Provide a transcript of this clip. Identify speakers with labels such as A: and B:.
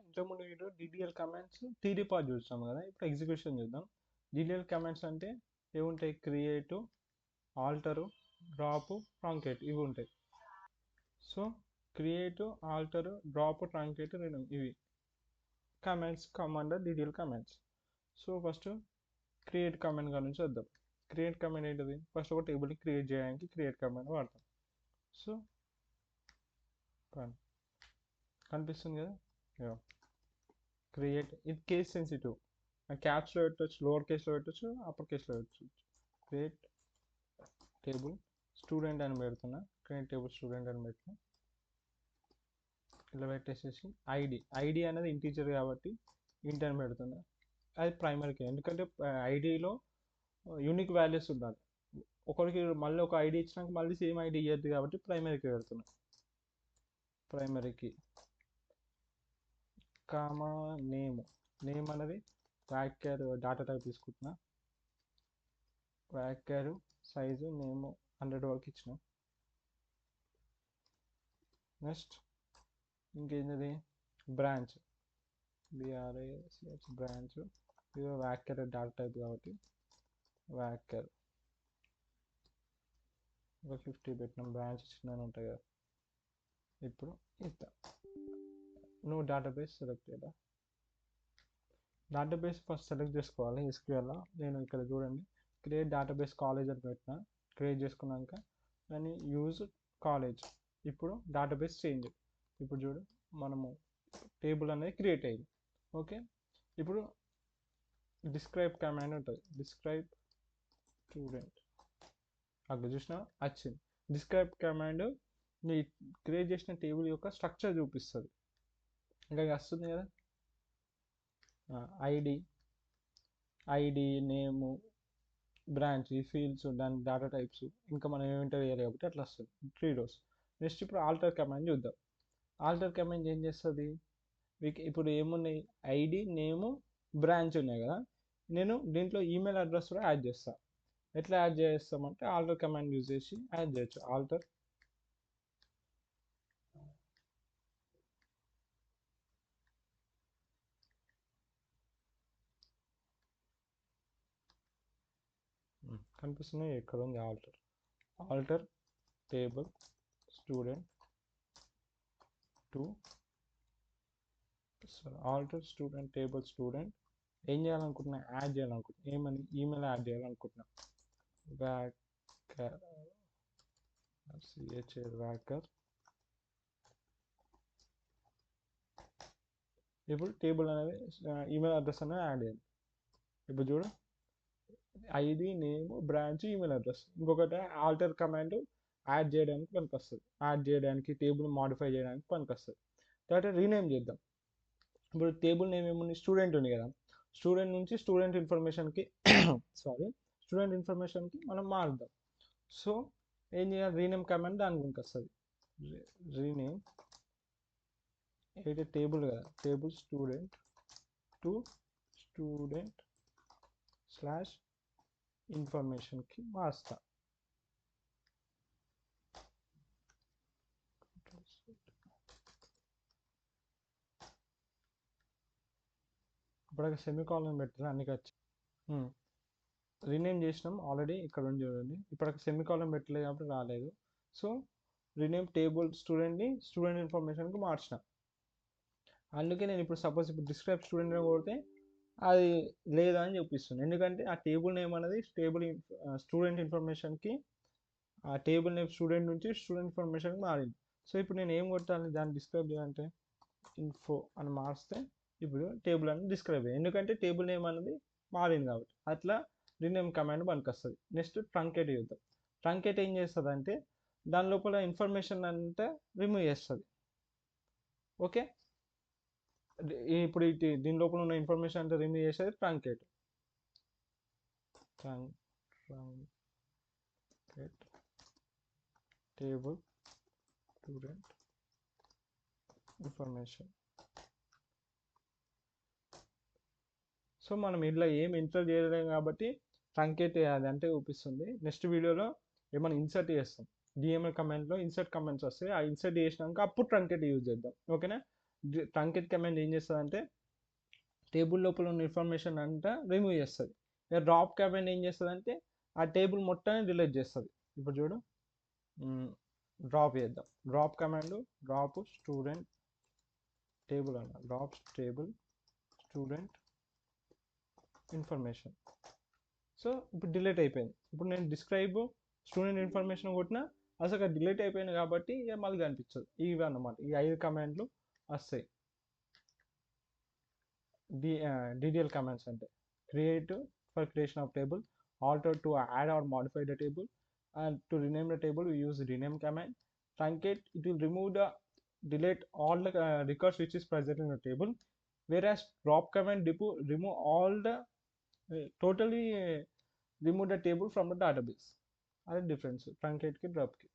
A: ఇంతకుముందు video DDL commands theory part చూస్తాం కదా. ఇప్పుడు ఎగ్జిక్యూషన్ చూద్దాం. డిడిఎల్ కమాండ్స్ అంటే ఏముంటాయి? క్రియేట్, ఆల్టరు, డ్రాప్, ట్రంకేట్ ఇవి ఉంటాయి. So create, alter, drop, truncate ఇవి commands command or DDL commands. So first create command గురించి వద్దాం. క్రియేట్ కమాండ్ ఏంటిది? ఫస్ట్ ఒక టేబుల్ని క్రియేట్ చేయడానికి క్రియేట్ కమాండ్ వాడతాం. సో కనిపిస్తుంది కదా, క్రియేట్. ఇది కేస్ సెన్సిటివ్, క్యాప్స్లో పెట్టచ్చు, లోవర్ కేస్లో పెట్టచ్చు, అప్పర్ కేస్లో పెట్టచ్చు. క్రియేట్ టేబుల్ స్టూడెంట్ అని పెడుతున్నా, క్రియేట్ టేబుల్ స్టూడెంట్ అని పెట్టినా, ఇలా పెట్టేసేసి ఐడి అనేది ఇంటీజర్ కాబట్టి ఇంట్ అని పెడుతున్నా. అది ప్రైమరీకి, ఎందుకంటే ఐడిలో యూనిక్ వాల్యూస్ ఉండాలి. ఒకరికి మళ్ళీ ఒక ఐడి ఇచ్చినాక మళ్ళీ సేమ్ ఐడి ఇవ్వద్దు కాబట్టి ప్రైమరీకి పెడుతున్నా. ప్రైమరీకి కామా నేమ్ అనేది వ్యాక్యార్ డాటా టైప్ తీసుకుంటున్నా. వ్యాక్యార్ సైజు నేమ్ 100 వరకు ఇచ్చిన. నెక్స్ట్ ఇంకేంటిది? Branch, BRANCH branch. ఇది వ్యాక్యార్ డాటా టైప్ కాబట్టి వ్యాక్యార్ ఒక 50 పెట్టినాం. బ్రాంచ్ చిన్న ఉంటాయి కదా. ఇప్పుడు ఇంత నువ్వు డేటాబేస్ సెలెక్ట్ చేయాలి. డేటాబేస్ ఫస్ట్ సెలెక్ట్ చేసుకోవాలి. SQL నేను ఇక్కడ చూడండి, క్రియేట్ డేటాబేస్ కాలేజ్ అని పెట్టిన. క్రియేట్ చేసుకున్నాక దాన్ని యూజ్ కాలేజ్. ఇప్పుడు డేటాబేస్ చేంజ్. ఇప్పుడు చూడు, మనము టేబుల్ అనేది క్రియేట్ అయ్యింది. ఓకే, ఇప్పుడు డిస్క్రైబ్ కమాండ్ ఉంటుంది. డిస్క్రైబ్ స్టూడెంట్ అక్కడ చూసినా వచ్చింది. డిస్క్రైబ్ కమాండ్ నీ క్రియేట్ చేసిన టేబుల్ యొక్క స్ట్రక్చర్ చూపిస్తుంది. ఇంకా వస్తుంది కదా, ఐడి నేము బ్రాంచ్ ఈ ఫీల్డ్స్ దాని డేటా టైప్స్ ఇంకా మనం ఏమింటర్ చేయాలి కాబట్టి అట్లా వస్తుంది 3 rows. నెక్స్ట్ ఇప్పుడు ఆల్టర్ కమాండ్ చూద్దాం. ఆల్టర్ కమాండ్ ఏం చేస్తుంది? ఇప్పుడు ఏమున్నాయి? ఐడి నేము బ్రాంచ్ ఉన్నాయి కదా. నేను దీంట్లో ఈమెయిల్ అడ్రస్ కూడా యాడ్ చేస్తాను. ఎట్లా యాడ్ చేస్తామంటే ఆల్టర్ కమాండ్ యూజ్ చేసి యాడ్ చేయొచ్చు. ఆల్టర్ కనిపిస్తున్నాయి ఎక్కడ ఉంది? Alter table student to alter student table student ఏం చేయాలనుకుంటున్నా? యాడ్ చేయాలనుకుంటున్నా. ఏమని? ఈమెయిల్ యాడ్ చేయాలనుకుంటున్నా. వ్యాకర్ ఇప్పుడు టేబుల్ అనేది ఈమెయిల్ అడ్రస్ అనేది యాడ్ చేయాలి. ఇప్పుడు చూడు, ID name branch email address. ఇంకొకటి ఆల్టర్ కమాండ్ యాడ్ చేయడానికి పనికొస్తుంది. యాడ్ చేయడానికి టేబుల్ మాడిఫై చేయడానికి పనికొస్తుంది. తర్వాత రీనేమ్ చేద్దాం. ఇప్పుడు టేబుల్ నేమ్ ఏముంది? స్టూడెంట్ ఉంది కదా. స్టూడెంట్ నుంచి స్టూడెంట్ ఇన్ఫర్మేషన్కి స్టూడెంట్ ఇన్ఫర్మేషన్కి మనం మారుద్దాం. సో ఏం చేయాలి? రీనేమ్ కమాండ్ దానికి పనికొస్తుంది. రీనేమ్ అయితే టేబుల్ కదా, table student to student slash ఇన్ఫర్మేషన్కి మారుస్తా. ఇప్పుడు సెమీకాలన్ పెట్టారు అన్ని వచ్చి రీనేమ్ చేసినాం ఆల్రెడీ. ఇక్కడ ఉంది చూడండి, ఇప్పుడు సెమీకాలన్ పెట్టలేదు కాబట్టి రాలేదు. సో రీనేమ్ టేబుల్ స్టూడెంట్ని స్టూడెంట్ ఇన్ఫర్మేషన్కి మార్చిన. అందుకే నేను ఇప్పుడు సపోజ్ ఇప్పుడు డిస్క్రైబ్ స్టూడెంట్ కొడితే అది లేదా అని చూపిస్తుంది. ఎందుకంటే ఆ టేబుల్ నేమ్ అనేది స్టూడెంట్ ఇన్ఫర్మేషన్కి, ఆ టేబుల్ నేమ్ స్టూడెంట్ నుంచి స్టూడెంట్ ఇన్ఫర్మేషన్కి మారింది. సో ఇప్పుడు నేను ఏం కొట్టాలి? దాన్ని డిస్క్రైబ్ చేయాలంటే ఇన్ఫో అని మారిస్తే ఇప్పుడు టేబుల్ అనేది డిస్క్రైబ్ అయ్యింది. ఎందుకంటే టేబుల్ నేమ్ అనేది మారింది కాబట్టి. అట్లా రీనేమ్ కమాండ్ పనికొస్తుంది. నెక్స్ట్ ట్రంకేట్ చూద్దాం. ట్రంకేట్ ఏం చేస్తుంది అంటే దాని లోపల ఇన్ఫర్మేషన్ అంతా రిమూవ్ చేస్తుంది. ఓకే, ఇప్పుడు దీని లోపల ఉన్న ఇన్ఫర్మేషన్ అంతా రిమూవ్ చేసేది truncate. Table student information. So మనం ఇట్లా ఏం ఎంటర్ చేయలేం కాబట్టి ట్రంకేట్ అది అంటే చూపిస్తుంది. నెక్స్ట్ వీడియోలో ఏమైనా ఇన్సర్ట్ చేస్తాం. డిఎంఎల్ కమాండ్లో ఇన్సర్ట్ కమాండ్స్ వస్తాయి. ఆ ఇన్సర్ట్ చేసినాక అప్పుడు ట్రంకేట్ యూజ్ చేద్దాం. ఓకేనా? ట్రంకేట్ కమాండ్ ఏం చేస్తుంది అంటే టేబుల్ లోపల ఉన్న ఇన్ఫర్మేషన్ అంతా రిమూవ్ చేస్తుంది. ఇక డ్రాప్ కమాండ్ ఏం చేస్తుంది అంటే ఆ టేబుల్ మొత్తాన్ని డిలీట్ చేస్తుంది. ఇప్పుడు చూడు, డ్రాప్ చేద్దాం. Drop command drop student table అన్న, drop table student information. So ఇప్పుడు డిలీట్ అయిపోయింది. ఇప్పుడు నేను డిస్క్రైబ్ స్టూడెంట్ ఇన్ఫర్మేషన్ కొట్టినా అసలు డిలీట్ అయిపోయింది కాబట్టి ఇక మళ్ళీ కనిపించదు. ఇవి అన్నమాట ఈ 5 కమాండ్లు వస్తాయి. DDL commands అంటే create for creation of table, alter to add or modify the table, and to rename the table we use rename command. Truncate, it will remove the delete all the records which is present in the table, whereas drop command remove all the totally remove the table from the database. అదే difference truncate కి drop కి.